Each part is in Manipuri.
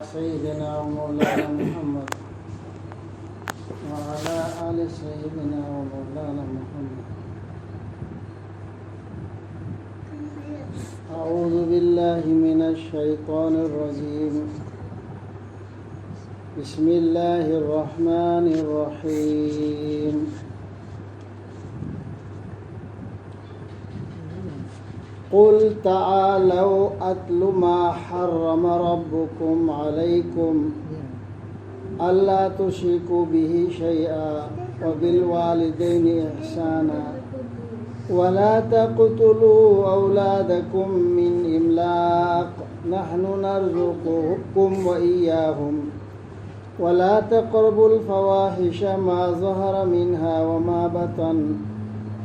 سيدنا ومولانا محمد وعلى آل سيدنا ومولانا محمد. أعوذ بالله من الشيطان الرجيم. بسم الله الرحمن الرحيم. قل تعالوا أتل ما حرم ربكم عليكم ألا تشركوا به شيئا وبالوالدين إحسانا ولا تقتلوا أولادكم من إملاق نحن نرزقكم وإياهم ولا تقربوا الفواحش ما ظهر منها وما بطن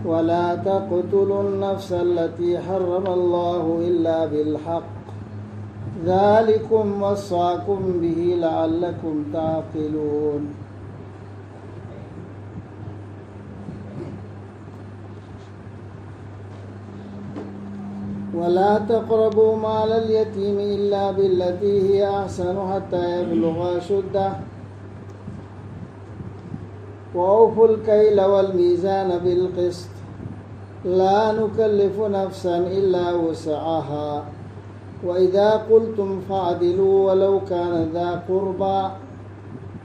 ولا تقتلوا النفس التي حرم الله إلا بالحق ذلكم وصاكم به لعلكم تعقلون. ولا تقربوا مال اليتيم إلا بالتي هي أحسن حتى يبلغ أشده وأوفوا الكيل والميزان بالقسط لا نكلف نفسا إلا وسعها وإذا قلتم فاعدلوا ولو كان ذا قربى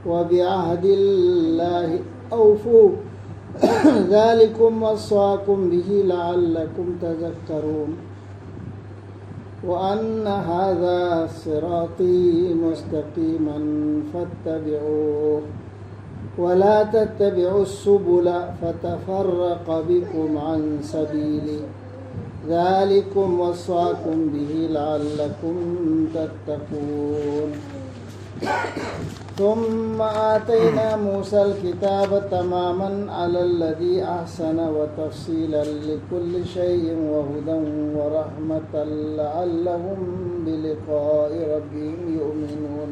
وبعهد الله أوفوا ذلكم وصاكم به لعلكم تذكرون. وأن هذا صراطي مستقيما فاتبعوه ولا تتبعوا السبل فتفرق بكم عن سبيله ذلكم وصاكم به لعلكم تتقون. ثم آتينا موسى الكتاب تماما على الذي أحسن وتفصيلا لكل شيء وهدى ورحمة لعلهم بلقاء ربهم يؤمنون.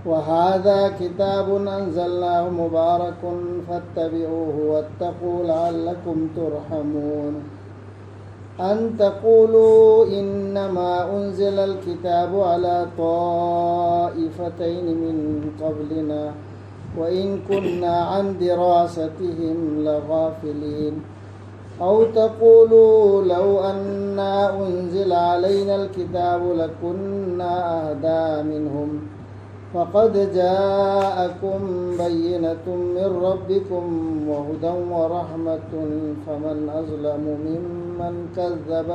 وهذا كتاب أنزلناه مبارك فاتبعوه واتقوا لعلكم ترحمون. أن تقولوا إنما أنزل الكتاب على طائفتين من قبلنا وإن كنا عن دراستهم لغافلين. أو تقولوا لو أنا أنزل علينا الكتاب لكنا أهدى منهم فقد جاءكم بينة من ربكم وهدى ورحمة فمن أظلم ممن كذب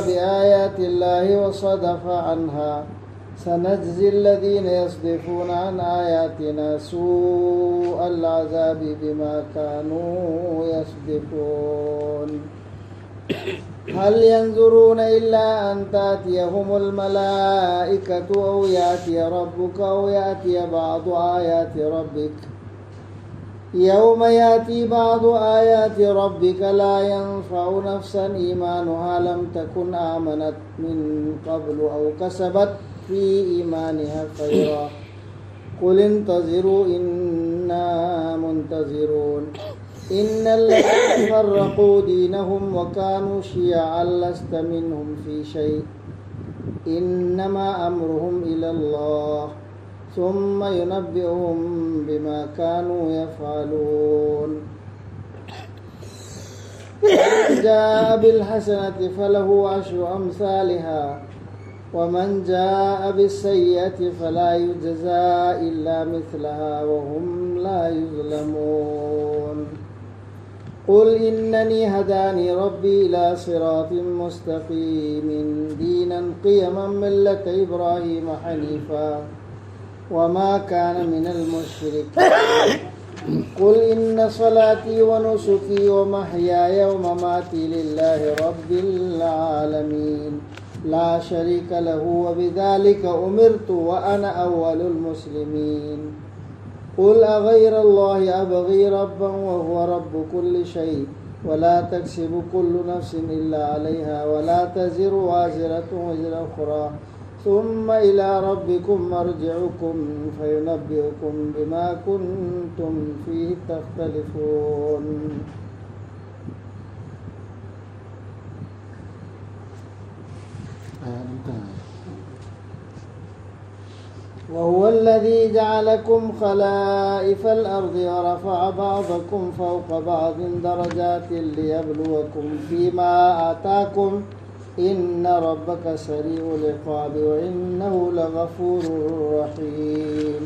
بآيات الله وصدف عنها. سنجزي الذين يصدفون عن آياتنا سوء العذاب بما كانوا يصدفون. هل ينظرون إلا أن تأتيهم الملائكة أو يأتي ربك أو يأتي بعض آيات ربك يوم يأتي بعض آيات ربك لا ينفع نفسا إيمانها لم تكن آمنت من قبل أو كسبت في إيمانها خيرا قل انتظروا إنا منتظرون. إن الذين فرقوا دينهم وكانوا شيعا لست منهم في شيء إنما أمرهم إلى الله ثم ينبئهم بما كانوا يفعلون. من جاء بالحسنة فله عشر أمثالها ومن جاء بالسيئة فلا يجزى إلا مثلها وهم لا يظلمون. قل إنني هداني ربي إلى صراط مستقيم دينا قيما ملة إبراهيم حنيفا وما كان من المشركين. قل إن صلاتي ونسكي ومحياي ومماتي لله رب العالمين لا شريك له وبذلك أمرت وأنا أول المسلمين. قل أغير الله أبغي ربا وهو رب كل شيء ولا تكسب كل نفس إلا عليها ولا تزر وازرة وزر أخرى ثم إلى ربكم مرجعكم فينبئكم بما كنتم فيه تختلفون. وهو الذي جعلكم خلائف الأرض ورفع بعضكم فوق بعض درجات ليبلوكم فيما آتاكم إن ربك سريع العقاب وإنه لغفور رحيم.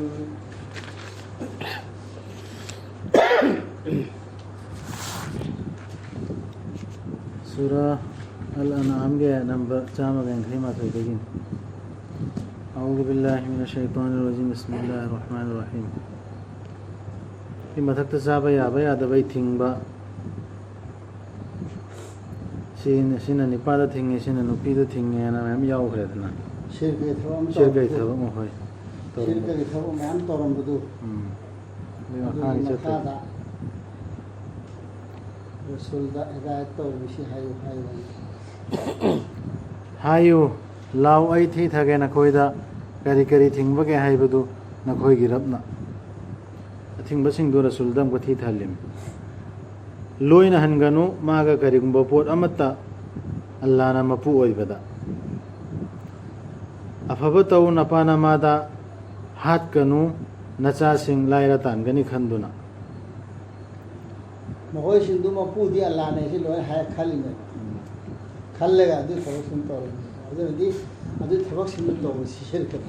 سورة الأنعام نمبر 123 أعوذ بالله من الشيطان الرجيم بسم الله الرحمن الرحيم. في متك تسابا يا بيا دبي تينبا سين نيبادا تينغي سين نوبيدا تينغي أنا مهم ياو خيرنا شركة ثواب مهوي شركة ثواب مهم تورم بدو لما خارج جتا رسول هداية تور بشي هايو لاو أي تي ثاجي نكويدا كاري كاري تينبا كي هاي بدو نكوي جربنا تينبا سين دو رسول دم كتي ثالم لوين هنغانو ماغا كاري كمبا بوت أمتا الله نما بو أي بدا أفبتو نپانا مادا هات كنو نچا سين لايرا تانغني خندونا مغوي شندو مپو دي الله نے سے لوے ہے کھلی میں کھلے گا دی سب سن تو ادی ادی تھبک سن تو شرکت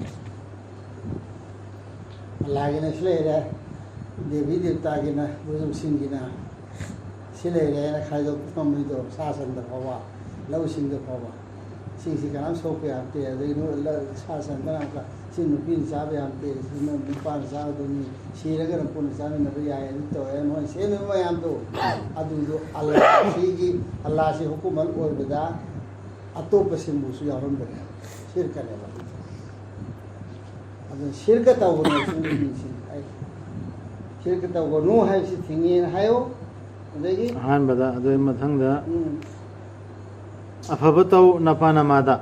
الله نے سے لے دیوی دیوتا کے نا بوزم سین کی نا سلے رے نا کھائی دو کم می دو ساسن دو ہوا لو سین دو ہوا سی سی کنا سو پہ آتے دے نو ساسن کنا کا سین پین صاحب آتے سین پان صاحب دو شیرگر پون صاحب نبی آئے تو ہے نو سین میں ام تو ادو دو اللہ سی کی اللہ سے حکم اور بدا اتو پسم بوسو یا ہم بنا شرک نے اب شرک تا وہ نہیں شرک تا وہ نو ہے سی تھنگی ہے دگی ہان بدا ادو متھنگ دا افبتو نپانا مادا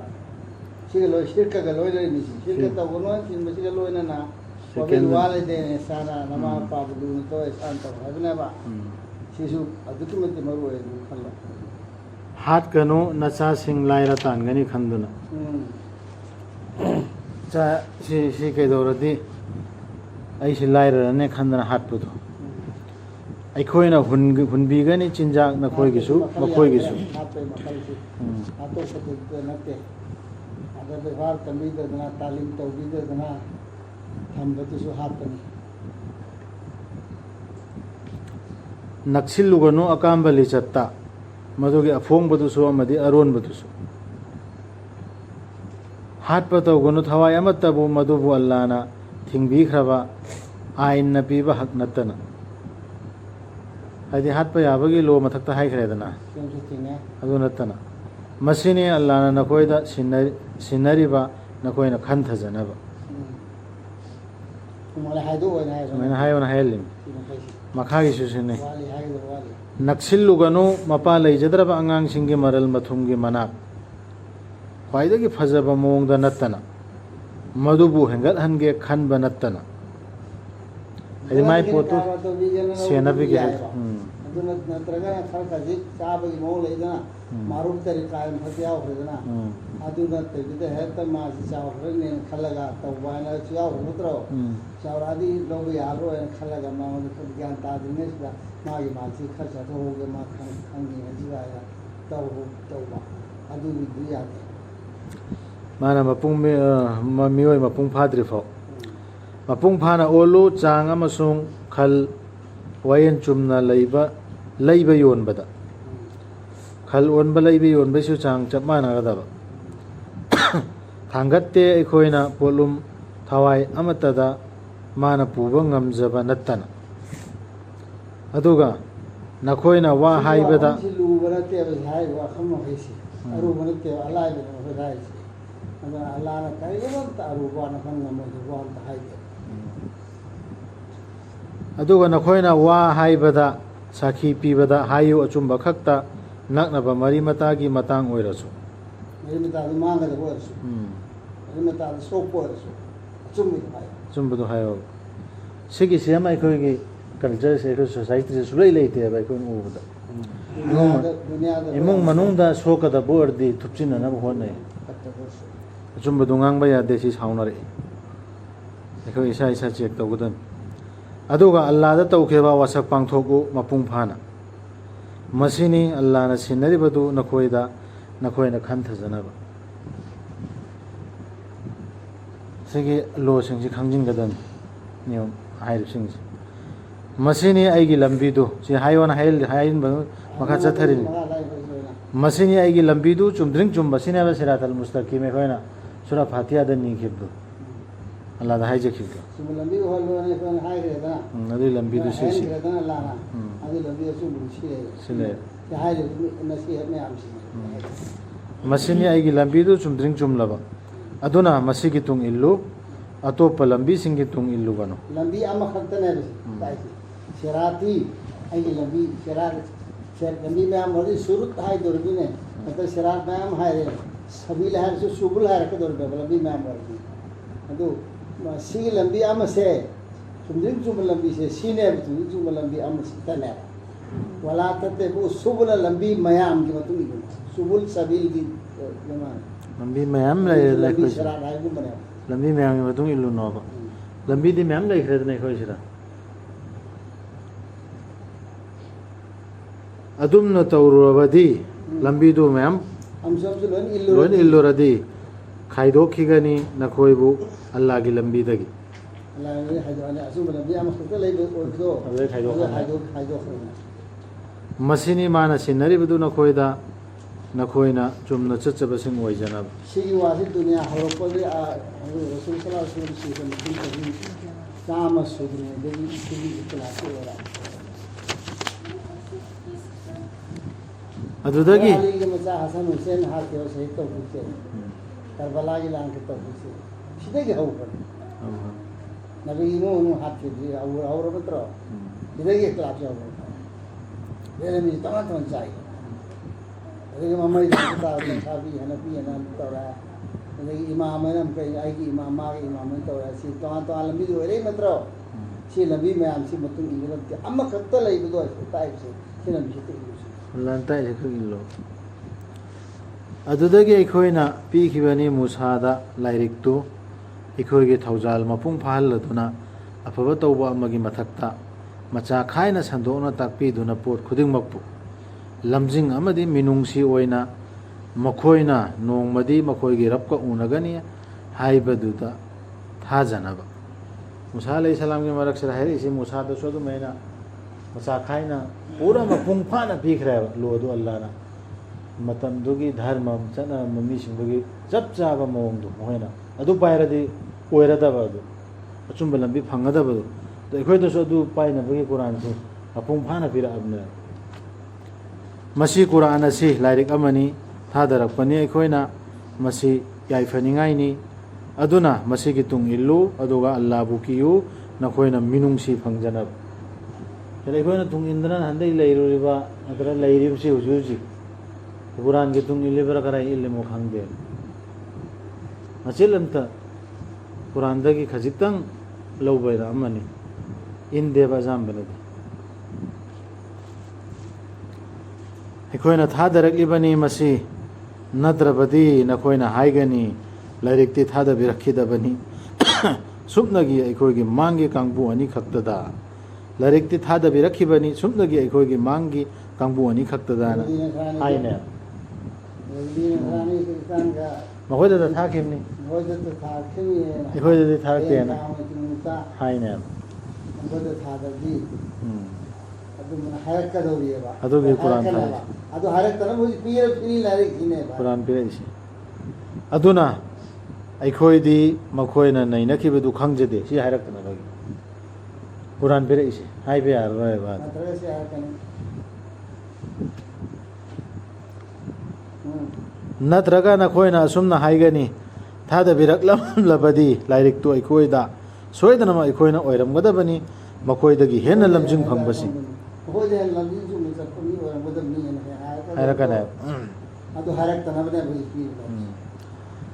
شيء شركة قالوا لي نسي شركة تقولون في المسجد قالوا لنا وبالوالدين إحسانا نما قابلون تو إحسان تو هذا بقى شيء أدوكم أنت مروه خلا هات كنو نچا سين لايرا تانغني خندونا چا شي كي دورتي أي شي لايرا نه خندنا هات پدو أي خوينا هنبيغني چنجاك نخوي گسو مخوي گسو هاتو پدو نته अगर व्यवहार कमी दना तालीम तौबी दना हम बतसु हातनी नक्सिलुगनो अकाम्बली चत्ता मदुगे अफोंग बदुसु अमदि अरोन बदुसु हात पतौगनो थवाय अमत्तबु मदुबु अल्लाहना थिंगबिख्रबा आइन न पीबा हक नत्तना हदि हात प याबगी लो मथक्ता हाइख्रेदना अदु नत्तना मसीने अल्लाह ने नकोयदा सिनरीबा नकोयना खंथजनबा मैंने हायो ना हेलिम मखागी सुसने नक्सिलुगनो मपा लैजद्रबा अंगांग सिंगे मरल मथुमगे मना ख्वाइदगी फजबा मोंगदा नत्तना मदुबु हेंगत हनगे खनबा नत्तना अदि माय पोतु सेनबिगे नत्रगा खरखजी चाबगी मो लेदना मारूफ तरीका है फतिया होदना अदुना तगिदे है त मा चावरे ने खलगा तवाना चिया होतरो चावरादी लोग यारो है खलगा मा मतलब ज्ञान ता दिने सा मागी माची खर्चा तो होगे मा खंगी हजीवाया तवा अदु विद्या माना मपुंग में मियोय मपुंग फाद्रिफो मपुंग फाना ओलु चांग अमसुंग खल वयन चुमना लैबा योनबदा खल ओनबा लैबा योनबसु चांग चप मानागदबा थांगत्ते अखोइना पोलुम थवाय अमतदा माना पुबा ngamjaba nattana aduga nakoina wa haibada lubara te hai wa khama haisi aru banate alai bana hodai ana allah na kai ta aru wa na kan ngam wa ta hai aduga nakoina wa haibada sakhi pibada hayu achumba khakta naknaba mari matagi matang oirasu mari mata manga da oirasu mari mata so oirasu chumbi hai chumbu do hayo sigi sema ikoi culture se society se sulai leite ba ikoi ubada imong manung da soka da bordi thupchina na ho nei ꯐꯠꯇꯕꯁꯨ ꯑꯆꯨꯝꯕꯗꯨ ꯉꯥꯡꯕ ꯌꯥꯗꯦ ꯁꯤ ꯁꯥꯎꯅꯔꯛꯏ ꯑꯩꯈꯣꯏ ꯏꯁꯥ ꯏꯁꯥ ꯆꯦꯛ ꯇꯧꯒꯗꯕꯅꯤ ꯑꯗꯨꯒ ꯑꯜꯂꯥꯗ ꯇꯧꯈꯤꯕ ꯋꯥꯁꯛ ꯄꯥꯡꯊꯣꯛꯎ ꯃꯄꯨꯡ ꯐꯥꯅ ꯃꯁꯤꯅꯤ ꯑꯜꯂꯥꯅ ꯁꯤꯟꯅꯔꯤꯕꯗꯨ ꯅꯈꯣꯏꯅ ꯈꯟꯊꯖꯅꯕ ꯁꯤꯒꯤ ꯂꯣꯁꯤꯡꯁꯤ ꯈꯪꯖꯤꯟꯒꯗꯕꯅꯤ ꯅꯤꯌꯣꯝ ꯍꯥꯏꯔꯤꯕꯁꯤꯡꯁꯤ ꯃꯁꯤꯅꯤ ꯑꯩꯒꯤ ꯂꯝꯕꯤꯗꯨ ꯁꯤ ꯍꯥꯏꯌꯣꯅ ꯍꯥꯏꯔꯤꯕ ꯃꯈꯥ ꯆꯠꯊꯔꯤꯅꯤ मसीनी आएगी लंबी दू चुमद्रिंग चुम मसीने में सिरातल मुस्तकीम में कोई ना सुरा फातिहा दन नहीं खिब्दो अल्लाह दा हाई जे खिब्दो सुम लंबी वो लोने कोन हाई रहता नदी लंबी दू सी सी रहता अल्लाह ना अभी लंबी सुम मुशी सिले ये हाई नसीहत में आमसी मसीनी आएगी लंबी दू चुमद्रिंग चुम लबा अदुना मसी की तुंग इल्लू अतोप लंबी सिंह की तुंग इल्लू बनो लंबी आमा खत्ता नहीं बस शराती आएगी लंबी शरात लंबी में हम बोली शुरू हाई दौर भी ने मतलब शराब में हम हाई रहे सभी लहर से शुबुल है रखे दौर पे लंबी में हम बोलती तो सी लंबी आम से चुम्बिंग चुम्ब लंबी से सीने भी चुम्ब लंबी आम से तने वाला तते वो शुबुल लंबी मयाम की मतलब नहीं शुबुल सबील की जमान लंबी मयाम ले शराब हाई को बने लंबी मयाम की मतलब इल्लू नौबा लंबी दी मयाम ले खरीद नहीं कोई शरा अदुम न तौरबदी लंबी दो मैम हम सब से लोन इल्लो रदी खाइदो खिगनी नखोइबु अल्लाह की लंबी दगी अल्लाह ने हजवाने असुब लंबी आम खत्ता ले दो अल्लाह खाइदो खाइदो मसीनी माना सिनरी बदु नखोइदा नखोइना चुमना चचबसिंग ओइजनाब सिगी वासी दुनिया हरोपले आ रसूल सल्लल्लाहु अलैहि वसल्लम से काम सुदने देवी सिगी क्लास ओरा अदुदगी अली के मचा हसन हुसैन हाथ के सही तो पूछे करबला की लांग के तो पूछे सीधे के हो पर नबी नो हाथ के जी और मित्र सीधे के क्लास हो ये नहीं तो चाहिए अरे मम्मा इधर का साबी हनफी है ना तो रहा है इमाम है ना कहीं आई की इमाम आ गई इमाम तो ऐसी तो लंबी जो है मित्र सी लंबी में आमसी मतुंग इगरत के अम्मा खत्ता ले दो टाइप से सी लंबी से लंता है खिलो अदुदगी अखोइना पीखिबनी मुसादा लाइरिकतु अखोइगे थौजाल मपुंग फाहलदुना अफब तौबा अमगी मथक्ता मचा खाइना संदोना ताकपीदुना पोट खुदिंगमकपु लमजिंग अमदी मिनुंगसी ओइना मखोइना नोंगमदी मखोइगे रबका उनगनी हाइबदुदा थाजनबा मूसा अलैहि सलाम के मरक से है इसी मूसा तो सो मैना मचा खाइना पूरा मपुंग फाना पीख रहा है लोदो अल्लाह ना मतम दुगी धर्म चना मम्मी सिंदुगी चप चाबा मोंदो मोहेना अदु पायरदी ओइरदबा अदु अचुंब लंबी फंगदबा तो अखोइदसु अदु पाइनबगी कुरान से मपुंग फाना पिराबने मसी कुरान असी लाइरिक अमनी थादरकपनी अखोइना मसी याइफनिंगाइनी अदुना मसी की तुंग इल्लू अदुगा अल्लाहबु कियु नखोइना मिनुंगसी फंगजनब चले अखोइना तुंग इंद्रन हंदे लेइरुरिबा अदरा लेइरिबसी हुजुजी कुरान की तुंग इल्लिबरा कराई इल्लिमो खंगदे मचिलमता कुरान दगी खजितंग लौबैरा अमनी इंदेबा जामबनदी अखोइना थादरकलिबनी मसी नद्रबदी नखोइना हाइगनी लाइरिकती थादबिरखिदबनी सुपनगी अखोइगी मांगी कांगबु अनि खक्तदा लाइरिकती थादबिरखिबनी सुपनगी अखोइगी मांगी कांगबु अनि खक्तदाना हाइने मखोइदा थाखिमनी अखोइदा थाखतेना हाइने मखोइदा थादबी हरकदोरियबा अदुगी कुरान था अदु हरकतना मुझे पीर पिनी लारे किने कुरान पिरैसी अदुना अखोइदी मखोइना नैनखिबदु खंगजदे सि हरकतना बगी कुरान पिरैसी हाइबे याररोय बात नत्रगे से हरकने नत्रगा नखोइना असुमना हाइगनी थादबिरकलमलबदी लाइरिकतु अखोइदा सोइदनमा अखोइना ओइरमगदबनी मखोइदगी हेन लमजिंग फंगबसी होजे लंबी जो में सब कोई और मदद नहीं है हरकना अदु हरकतना बने भई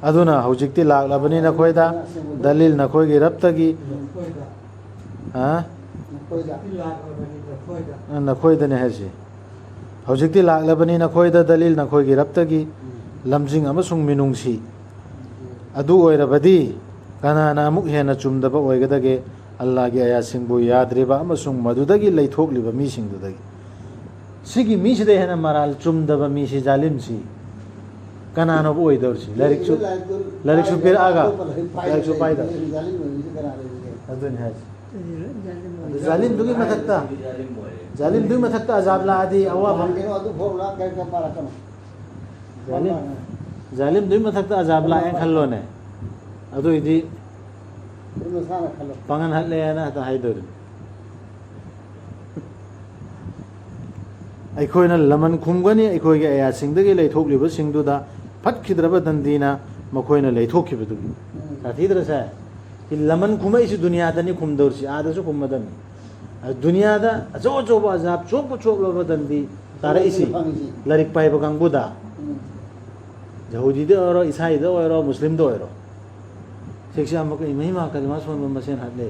अदुना हौजिक्ति लागलबनी नखोइदा दलील नखोइगी रब्तगी हां नखोइदा नखोइदने हैसी हौजिक्ति लागलबनी नखोइदा दलील नखोइगी रब्तगी lamjing amasung minungsi adu oirabadi kanana amuk hena chumdaba oigadage Allah gi aya singbu yadriba amasung madudagi leithokliba mi singdudagi sigi mi side hena maral chumdaba mi si jalim si kanana bu oidorsi larik su pir aga larik su paida adun has zalim dugi matakta zalim dugi matakta azab la adi awa zalim dugi matakta azab la en khallo ne adu idi pangan halle na ta haidor ꯑꯩꯈꯣꯏꯅ ꯂꯃꯟ ꯈꯨꯝꯒꯅꯤ ꯑꯩꯈꯣꯏꯒꯤ ꯑꯌꯥꯁꯤꯡꯗꯒꯤ ꯂꯩꯊꯣꯛꯂꯤꯕ ꯁꯤꯡꯗꯨꯗ ꯐꯠꯈꯤꯗ꯭ꯔꯕ ꯗꯟꯗꯤꯅ ꯃꯈꯣꯏꯅ ꯂꯩꯊꯣꯛꯈꯤꯕꯗꯨꯒꯤ ꯁꯥꯊꯤꯗ꯭ꯔꯁꯦ ꯂꯃꯟ ꯈꯨꯝꯃꯛꯏꯁꯤ ꯗꯨꯅꯤꯌꯥꯗꯅꯤ ꯈꯨꯝꯗꯧꯔꯤꯁꯤ ꯑꯥꯗꯁꯨ ꯈꯨꯝꯃꯗꯕꯅꯤ ꯗꯨꯅꯤꯌꯥꯗ ꯑꯆꯧ ꯑꯆꯧꯕ ꯑꯖꯥꯕ ꯆꯣꯞꯄ ꯆꯣꯞꯂꯕ ꯗꯟꯗꯤ ꯇꯥꯔꯛꯏꯁꯤ ꯂꯥꯏꯔꯤꯛ ꯄꯥꯏꯕ ꯀꯥꯡꯕꯨꯗ ꯌꯍꯨꯗꯤꯗ ꯑꯣꯏꯔꯣ ꯏꯁꯥꯏꯗ ꯑꯣꯏꯔꯣ ꯃꯨꯁꯂꯤꯝꯗ ꯑꯣꯏꯔꯣ ꯁꯤꯛꯁꯤ ꯑꯃꯨꯛꯀ ꯃꯍꯤꯃꯥ ꯀꯂꯤꯃꯥ ꯁꯣꯟꯕ ꯃꯁꯦꯟ ꯍꯥꯠꯂꯦ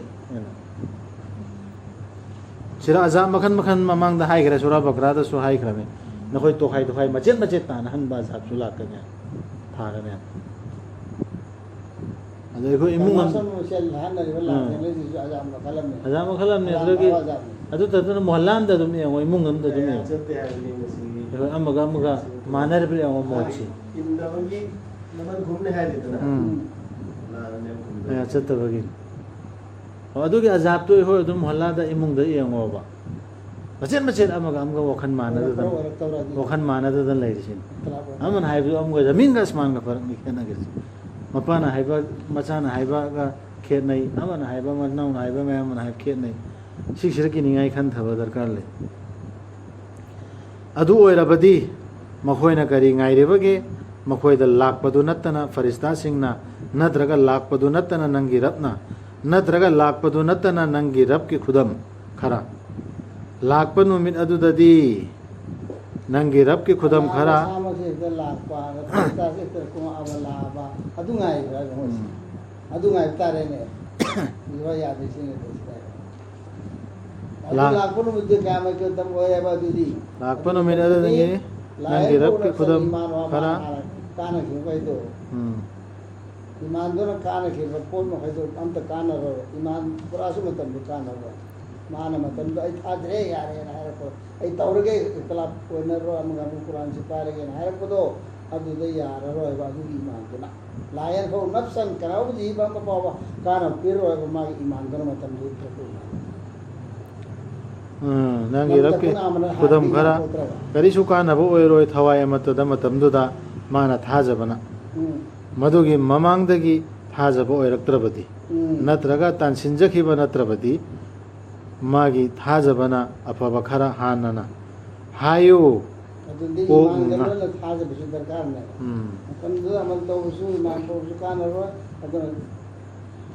sira azab makan makan mamang da hai gra sura bakra da su hai krame na khoi tokhai macet ta na han ba azab su la kanya tha ga ne ade ko imung azab makhalam ne ado ki adu ta na muhallam da dum ne ngoi imung am da dum ne ko amaga manar bi ngom mochi inda bangi naman ghumne hai de na ya chatta bagi अदुगी अजाब तो हो तुम हल्ला दा इमुंग दा येंगोबा मचेन मचेन अमगा अमगा वखन माना दा लेरिसिन अमन हाइबु अमगा जमीन का आसमान का फर्क निखेना गिरस मपाना हाइबा मचाना हाइबा का खेत नहीं अमन हाइबा मननाउ हाइबा मैं अमन हाइब खेत नहीं शिक्षर की निगाई खन थबा दरकार ले अदु ओइरबदी मखोइना करी गाइरेबगे मखोइदा लाकपदु नत्तना फरिस्ता सिंगना नद्रगा लाकपदु नत्तना नंगी रत्ना नद्रगा लाकपदु नत्तना नंगी रब की खुदम खरा लाकपन नुमित अदुददी नंगी रब की खुदम खरा लाकपन नुमित अदुददी नंगी रब की खुदम खरा ईमान दो कान के पोल में है तो अंत कान रो ईमान पूरा सु मतलब कान रो मान मतलब आई आदरे यार ना है को आई तौरगे कला कोन रो हम गम कुरान से पारेगे ना है को दो अब दे यार रो है बाजू ईमान तो ना लायन को नफ्सन कराओ जी बम पावा कान फिर रो मा ईमान दो मतलब दूर तो नंगी रब के खुदम खरा करिसु कान अब ओइरोय थवाय मतदा मतमदुदा माना थाजबना मधुगी ममांगदगी थाजब ओइरक्त्रबदी नत्रगा तानसिनजखिबा नत्रबदी मागी थाजबना अफब खरा हानना हायो ओ थाजबसु दरकार ने कंदु अमल तौसु मान तौसु कानरो अदन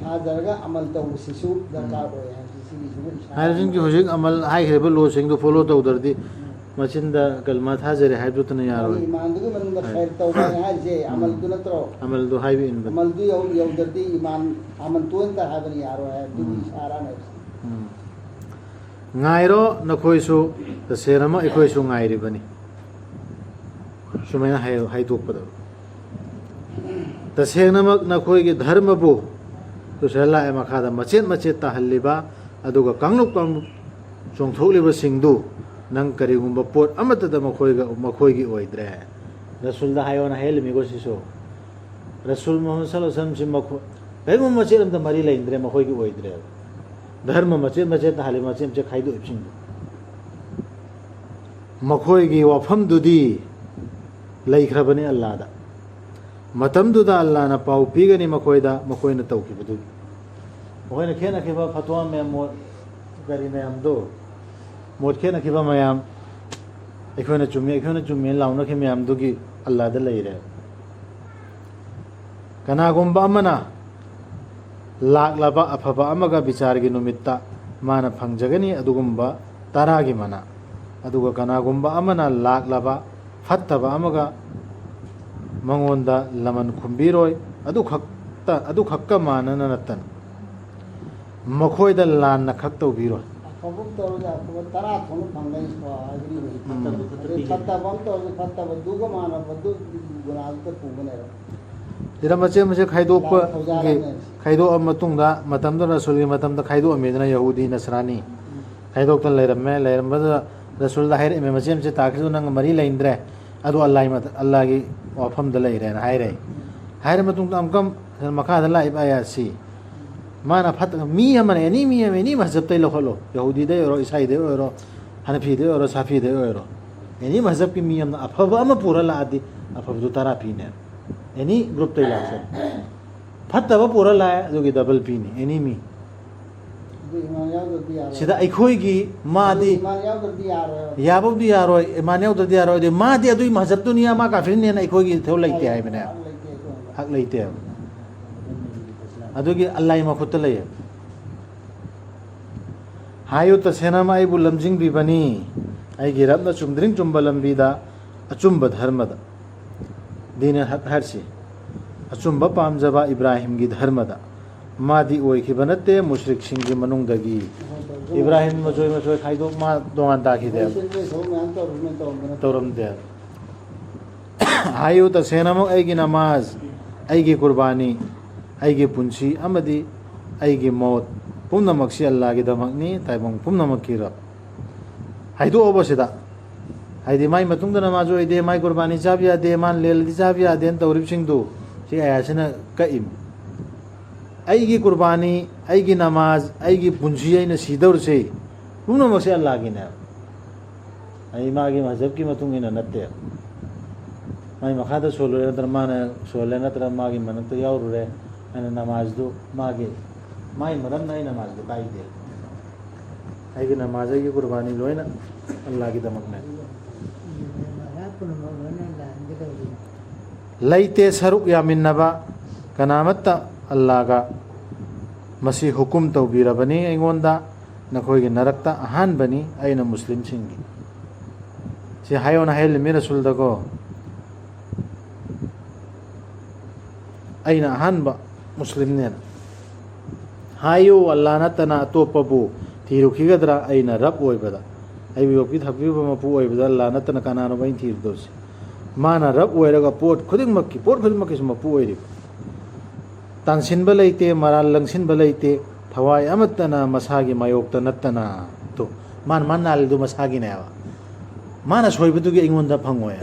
थाजरगा अमल तौसिसु दरकार होय हायरजिन की होजिक अमल हाय हेबल लो सिंग दो फॉलो तौदरदी मचिंदा कलमा थाजरे हाइबुतन यारो ईमान दु मन खैर तौबा हाय जे अमल दु नत्रो अमल दु हाइबे इन अमल दु यौ दर्दी ईमान अमन तुन ता हाबन यारो है दु सारा ने ngairo nakhoisu taserama ikhoisu ngairi bani sumena hai tokpada tasengamak nakhoigi dharma bu to sela ema khada machet ta halliba aduga kangluk chongtholiba singdu nang karigumba pot amata da makhoigi oidre rasul da hayona hel mi go siso rasul muhammad sallallahu alaihi wasallam makho baimu machet am da mari laindre makhoigi oidre धर्म मचेत हाले मचेम चे खाइदो इप्सिंग मखोइगी वफम दुदी लैख्रबने अल्लाह दा मतम दुदा अल्लाह ना पाउ पीगनी मखोइदा मखोइना तौखिबदु मखोइना खेना खिबा फतवा में मोट गरी में हम दो मोट खेना खिबा मयाम एखोइना चुम्मे लाउना खे में हम दुगी अल्लाह दा लैरे कनागुम्बा अमना लाखलाबा अफबा अमगा विचार की नुमित्ता माना फंगजगनी अदुगुम्बा तारागी मना अदुगा कनागुम्बा अमना लाखलाबा फत्तबा अमगा मंगोंदा लमन खुंबीरोय अदु खक्का मानना नतन मखोयदा लान खक्तौ बीरो खबुक तोरजा तारा थोनु फंगै स्वा अग्री फत्तबा तो फत्तबा दुगो माना बदु ꯒꯨꯅꯥꯗꯨꯗ ꯄꯨꯕꯅꯦꯕ ꯁꯤꯗ ꯃꯆꯦꯠ ꯃꯆꯦꯠ ꯈꯥꯏꯗꯣꯛꯑ ꯃꯇꯨꯡꯗ ꯃꯇꯝꯗꯨ ꯔꯁꯨꯜꯒꯤ ꯃꯇꯝꯗ ꯈꯥꯏꯗꯣꯛꯑꯝꯃꯤꯗꯅ ꯌꯍꯨꯗꯤ ꯅꯁꯔꯥꯅꯤ ꯈꯥꯏꯗꯣꯛꯇꯅ ꯂꯩꯔꯝꯕꯗꯨꯗ ꯔꯁꯨꯜꯗ ꯍꯥꯏꯔꯛꯏꯃꯦ ꯃꯆꯦꯠ ꯃꯆꯦꯠ ꯇꯥꯈꯤꯗꯨ ꯅꯪ ꯃꯔꯤ ꯂꯩꯅꯗ꯭ꯔꯦ ꯑꯗꯨ ꯑꯜꯂꯥꯍꯒꯤ ꯋꯥꯐꯝꯗ ꯂꯩꯔꯦꯅ ꯍꯥꯏꯔꯦ ꯍꯥꯏꯔ ꯃꯇꯨꯡꯗ ꯑꯃꯨꯛꯀ ꯃꯈꯥꯗ ꯂꯥꯛꯏꯕ ꯑꯌꯥꯠꯁꯤ ꯃꯥꯅ ꯃꯤ ꯑꯃꯅ ꯑꯦꯅꯤ ꯃꯤ ꯑꯃ ꯑꯦꯅꯤ ꯃꯁꯖꯕꯇꯩ ꯂꯧꯈꯠꯂꯣ ꯌꯍꯨꯗꯤꯗꯩ ꯑꯣꯏꯔꯣ ꯏꯁꯥꯏꯗꯩ ꯑꯣꯏꯔꯣ ꯍꯅꯐꯤꯗꯩ ꯑꯣꯏꯔꯣ ꯁꯥꯐꯤꯗꯩ ꯑꯣꯏꯔꯣ ꯑꯦꯅꯤ ꯃꯁꯖꯕꯀꯤ ꯃꯤ ꯑꯃꯅ ꯑꯐꯕ ꯑꯃ ꯄꯨꯔ ꯂꯥꯛꯑꯗꯤ ꯑꯐꯕꯗꯨ 10 ꯄꯤꯅꯦ ꯑꯦꯅꯤ ꯒ꯭ꯔꯨꯞꯇꯩ ꯂꯥꯛꯁꯦ ꯐꯠꯇꯕ ꯄꯨꯔ ꯂꯥꯛꯑꯦ ꯑꯗꯨꯒꯤ ꯗꯕꯜ ꯄꯤꯅꯤ ꯑꯦꯅꯤ ꯃꯤ ꯁꯤꯗ ꯑꯩꯈꯣꯏꯒꯤ ꯃꯥꯗꯤ ꯌꯥꯕꯕꯨꯗꯤ ꯌꯥꯔꯣꯏ ꯏꯃꯥꯟ ꯌꯥꯎꯗ꯭ꯔꯗꯤ ꯌꯥꯔꯣꯏ ꯑꯗꯨ ꯃꯥꯗꯤ ꯑꯗꯨꯒꯤ ꯃꯁꯖꯕꯇꯨꯅꯤ ꯃꯥ ꯀꯥꯐꯤꯔꯅꯦꯅ ꯑꯩꯈꯣꯏꯒꯤ ꯏꯊꯧ ꯂꯩꯇꯦ ꯍꯥꯏꯕꯅꯦ ꯍꯛ ꯂꯩꯇꯦꯕ ꯑꯗꯨꯒꯤ ꯑꯜꯂꯥꯍꯒꯤ ꯃꯈꯨꯠꯇ ꯂꯩꯌꯦ ꯍꯥꯏꯌꯨ ꯇꯁꯦꯡꯅ ꯑꯩꯕꯨ ꯂꯝꯖꯤꯡꯕꯤꯕꯅꯤ ꯑꯩꯒꯤ ꯔꯕꯅ ꯆꯨꯝꯗ꯭ꯔꯤꯡ ꯆꯨꯝꯕ ꯂꯝꯕꯤꯗ ꯑꯆꯨꯝꯕ ꯙꯔꯃꯗ ꯗꯤꯟ ꯍꯛ ꯍꯥꯏꯔꯁꯤ ꯑꯆꯨꯝꯕ ꯄꯥꯝꯖꯕ ꯏꯕ꯭ꯔꯥꯍꯤꯝꯒꯤ ꯙꯔꯃꯗ ꯃꯥꯗꯤ ꯑꯣꯏꯈꯤꯕ ꯅꯠꯇꯦ ꯃꯨꯁ꯭ꯔꯤꯛꯁꯤꯡꯒꯤ ꯃꯅꯨꯡꯗꯒꯤ ꯏꯕ꯭ꯔꯥꯍꯤꯝ ꯃꯆꯣꯏ ꯈꯥꯏꯗꯣꯛ ꯃꯥ ꯇꯣꯉꯥꯟ ꯇꯥꯈꯤꯗꯦ ꯇꯧꯔꯝꯗꯦ ꯍꯥꯏꯌꯨ ꯇꯁꯦꯡꯅꯃꯛ ꯑꯩꯒꯤ ꯅꯃꯥꯖ ꯑꯩꯒꯤ ꯀꯨꯔꯕꯥꯅꯤ ꯑꯩꯒꯤ ꯄꯨꯟꯁꯤ ꯑꯃꯗꯤ ꯑꯩꯒꯤ ꯃौत ꯄꯨꯝꯅꯃꯛꯁꯤ ꯑꯜꯂꯥꯍꯒꯤꯗꯃꯛꯅꯤ ꯇꯥꯏꯕꯪ ꯄꯨꯝꯅꯃꯛꯀꯤ ꯔꯕ ꯍꯥꯏꯗꯣꯛꯑꯕ ꯁꯤꯗ ꯍꯥꯏꯗꯤ ꯃꯥꯏ ꯃꯇꯨꯡꯗ ꯅꯃꯥꯖ ꯑꯣꯏꯗꯦ ꯃꯥꯏ ꯀꯨꯔꯕꯥꯅꯤ ꯆꯥꯕ ꯌꯥꯗꯦ ꯃꯥꯅ ꯂꯦꯜꯂꯗꯤ ꯆꯥꯕ ꯌꯥꯗꯦꯅ ꯇꯧꯔꯤꯕꯁꯤꯡꯗꯨ ꯁꯤ ꯑꯌꯥꯁꯤꯅ ꯀꯛꯏꯝ ꯑꯩꯒꯤ ꯀꯨꯔꯕꯥꯅꯤ ꯑꯩꯒꯤ ꯅꯃꯥꯖ ꯑꯩꯒꯤ ꯄꯨꯟꯁꯤ ꯑꯩꯅ ꯁꯤꯗꯧꯔꯤꯁꯦ ꯄꯨꯝꯅꯃꯛꯁꯦ ꯑꯜꯂꯥꯍꯒꯤꯅꯦꯕ ꯑꯩ ꯃꯥꯒꯤ ꯃꯁꯖꯕꯀꯤ ꯃꯇꯨꯡ ꯏꯟꯅ ꯅꯠꯇꯦ ꯃꯥꯏ ꯃꯈꯥꯗ ꯁꯣꯜꯂꯨꯔꯦ ꯅꯠꯇ꯭ꯔꯒ ꯃꯥꯅ ꯁꯣꯜꯂꯦ ꯅꯠꯇ꯭ꯔꯒ ꯃꯥꯒꯤ ꯃꯅꯥꯛꯇ ꯌꯥꯎꯔꯨꯔꯦ ꯑꯩꯅ ꯅꯃꯥꯖꯗꯨ ꯃꯥꯒꯤ ꯃꯔꯝꯅ ꯑꯩ ꯅꯃꯥꯖꯗꯨ ꯀꯥꯏꯗꯦ ꯑꯩꯒꯤ ꯅꯃꯥꯖ ꯑꯩꯒꯤ ꯀꯨꯔꯕꯥꯅꯤ ꯂꯣꯏꯅ ꯑꯜꯂꯥꯍꯒꯤꯗꯃꯛꯅꯦ ꯂꯩꯇꯦ ꯁꯔꯨꯛ ꯌꯥꯃꯤꯟꯅꯕ ꯀꯅꯥꯃꯠꯇ ꯑꯜꯂꯥꯍꯒ ꯃꯁꯤ ꯍꯨꯀꯨꯝ ꯇꯧꯕꯤꯔꯕꯅꯤ ꯑꯩꯉꯣꯟꯗ ꯅꯈꯣꯏꯒꯤ ꯅꯔꯛꯇ ꯑꯍꯥꯟꯕꯅꯤ ꯑꯩꯅ ꯃꯨꯁꯂꯤꯝꯁꯤꯡꯒꯤ ꯁꯤ ꯍꯥꯏꯌꯣꯅ ꯍꯥꯏꯍꯜꯂꯤꯃꯤ ꯔꯁꯨꯜꯗꯀꯣ ꯑꯩꯅ ꯑꯍꯥꯟꯕ ꯃꯨꯁꯂꯤꯝꯅꯦꯅ ꯍꯥꯏꯌꯨ ꯑꯜꯂꯥꯍ ꯅꯠꯇꯅ ꯑꯇꯣꯞꯄꯕꯨ ꯊꯤꯔꯨꯈꯤꯒꯗ꯭ꯔꯥ ꯑꯩꯅ ꯔꯕ ꯑꯣꯏꯕꯗ ꯑꯩꯕꯨ ꯌꯣꯛꯄꯤ ꯊꯥꯛꯄꯤꯕ ꯃꯄꯨ ꯑꯣꯏꯕꯗ ꯑꯜꯂꯥꯍ ꯅꯠꯇꯅ ꯀꯅꯥꯅꯣꯕ ꯑꯩꯅ ꯊꯤꯔꯨꯗꯧꯁꯤ ꯃꯥꯅ ꯔꯕ ꯑꯣꯏꯔꯒ ꯄꯣꯠ ꯈꯨꯗꯤꯡꯃꯛꯀꯤꯁꯨ ꯃꯄꯨ ꯑꯣꯏꯔꯤꯕ ꯇꯥꯟꯁꯤꯟꯕ ꯂꯩꯇꯦ ꯃꯔꯥꯜ ꯂꯪꯁꯤꯟꯕ ꯂꯩꯇꯦ ꯊꯋꯥꯏ ꯑꯃꯠꯇꯅ ꯃꯁꯥꯒꯤ ꯃꯥꯌꯣꯛꯇ ꯅꯠꯇꯅ ꯇꯣ ꯃꯥꯅ ꯅꯥꯜꯂꯤꯗꯨ ꯃꯁꯥꯒꯤꯅꯦꯕ ꯃꯥꯅ ꯁꯣꯏꯕꯗꯨꯒꯤ ꯑꯩꯉꯣꯟꯗ ꯐꯪꯉꯣꯏ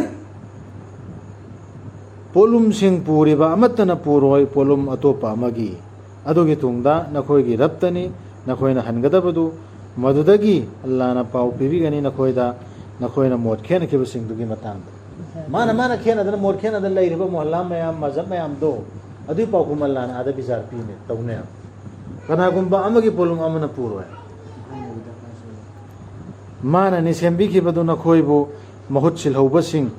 ꯄꯣꯠꯂꯨꯝꯁꯤꯡ ꯄꯨꯔꯤꯕ ꯑꯃꯠꯇꯅ ꯄꯨꯔꯣꯏ ꯄꯣꯠꯂꯨꯝ ꯑꯇꯣꯞꯄ ꯑꯃꯒꯤ ꯑꯗꯨꯒꯤ ꯇꯨꯡꯗ ꯅꯈꯣꯏꯒꯤ ꯔꯕꯇꯅꯤ ꯅꯈꯣꯏꯅ ꯍꯟꯒꯗꯕꯗꯨ ꯃꯗꯨꯗꯒꯤ ꯑꯜꯂꯥꯍꯅ ꯄꯥꯎ ꯄꯤꯕꯤꯒꯅꯤ ꯅꯈꯣꯏꯅ ꯃꯣꯠ ꯈꯦꯠꯅꯈꯤꯕꯁꯤꯡꯗꯨꯒꯤ ꯃꯇꯥꯡꯗ ꯃꯥꯅ ꯈꯦꯠꯅꯗꯅ ꯃꯣꯠ ꯈꯦꯠꯅꯗꯅ ꯂꯩꯔꯤꯕ ꯃꯣꯍꯜꯂꯥ ꯃꯌꯥꯝ ꯃꯖꯍꯕ ꯃꯌꯥꯝꯗꯣ ꯑꯗꯨꯒꯤ ꯄꯥꯎꯈꯨꯝ ꯑꯜꯂꯥꯍꯅ ꯑꯥꯗ ꯕꯤꯆꯥꯔ ꯄꯤꯅꯦ ꯇꯧꯅꯦ ꯀꯅꯥꯒꯨꯝꯕ ꯑꯃꯒꯤ ꯄꯣꯠꯂꯨꯝ ꯑꯃꯅ ꯄꯨꯔꯣꯏ ꯃꯥꯅꯅꯤ ꯁꯦꯝꯕꯤꯈꯤꯕꯗꯨ ꯅꯈꯣꯏꯕꯨ ꯃꯍꯨꯠ ꯁꯤꯜꯍꯧꯕꯁꯤꯡ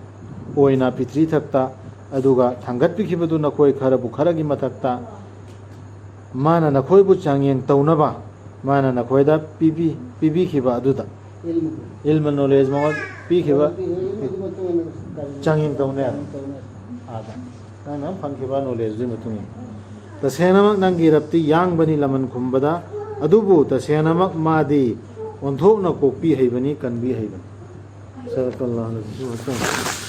ꯑꯣꯏꯅ ꯄ꯭ꯔꯤꯊ꯭ꯔꯤ ꯊꯛꯇ ꯑꯗꯨꯒ ꯊꯥꯡꯒꯠꯄꯤꯈꯤꯕꯗꯨ ꯅꯈꯣꯏ ꯈꯔꯕꯨ ꯈꯔꯒꯤ ꯃꯊꯛꯇ ꯃꯥꯅ ꯅꯈꯣꯏꯕꯨ ꯆꯥꯡꯌꯦꯡ ꯇꯧꯅꯕ ꯃꯥꯅ ꯅꯈꯣꯏꯗ ꯄꯤꯕꯤꯈꯤꯕ ꯑꯗꯨꯗ ilmu knowledge mawad pikiba changing tawne ada nang phangkiba knowledge du matumi tasenamak nangi rapti yang bani laman khumbada adubu tasenamak madi onthokna kokpi heibani kanbi heibani sallallahu alaihi wasallam